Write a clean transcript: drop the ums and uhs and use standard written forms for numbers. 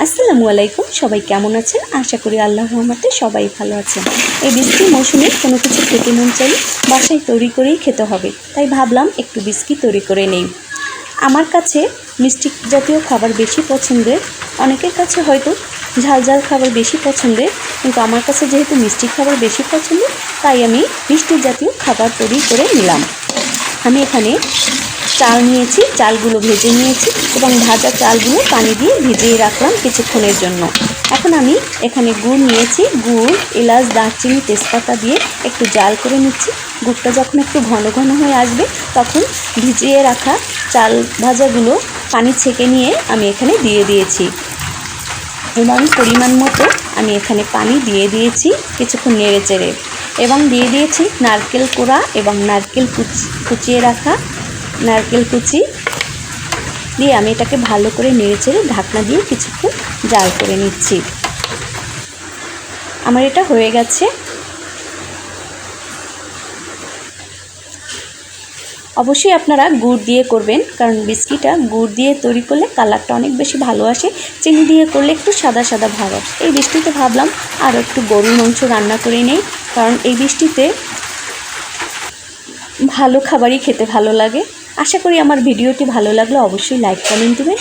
আসসালামু আলাইকুম, সবাই কেমন আছেন? আশা করি আল্লাহর রহমতে সবাই ভালো আছেন। এই বৃষ্টির মৌসুমে কোনো কিছু খেতে মন চাইলে বাসায় তৈরি করেই খেতে হবে, তাই ভাবলাম একটু বিস্কি তৈরি করে নেই। আমার কাছে মিষ্টি জাতীয় খাবার বেশি পছন্দের, অনেকের কাছে হয়তো ঝাল ঝাল খাবার বেশি পছন্দের, কিন্তু আমার কাছে যেহেতু মিষ্টি খাবার বেশি পছন্দের, তাই আমি মিষ্টি জাতীয় খাবার তৈরি করে নিলাম। আমি এখানে চাল নিয়েছি, চালগুলো ভেজে নিয়েছি এবং ভাজা চালগুলো পানি দিয়ে ভিজিয়ে রাখলাম কিছুক্ষণের জন্য। এখন আমি এখানে গুড় নিয়েছি, গুড়, এলাচ, দারচিনি, তেজপাতা দিয়ে একটু জাল করে নিচ্ছি। গুড়টা যখন একটু ঘন ঘন হয়ে আসবে তখন ভিজিয়ে রাখা চাল ভাজাগুলো পানি ছেঁকে নিয়ে আমি এখানে দিয়ে দিয়েছি এবং পরিমাণ মতো আমি এখানে পানি দিয়ে দিয়েছি কিছুক্ষণ নেড়ে চেড়ে, এবং দিয়ে দিয়েছি নারকেল কোড়া এবং নারকেল কুচিয়ে রাখা নারকেল কুচি দিয়ে আমি এটাকে ভালো করে নেড়ে চেড়ে ঢাকনা দিয়ে কিছুক্ষণ জাল করে নিচ্ছি। আমার এটা হয়ে গেছে। অবশ্যই আপনারা গুড় দিয়ে করবেন, কারণ বিস্কিটটা গুড় দিয়ে তৈরি করলে কালারটা অনেক বেশি ভালো আসে। চিনি দিয়ে করলে একটু সাদা সাদা ভাব আসে। এই বৃষ্টিতে ভাবলাম আরও একটু গরুর মাংস রান্না করে নেই, কারণ এই বৃষ্টিতে ভালো খাবারই খেতে ভালো লাগে। আশা করি আমার ভিডিওটি ভালো লাগলে অবশ্যই লাইক কমেন্ট দেবেন।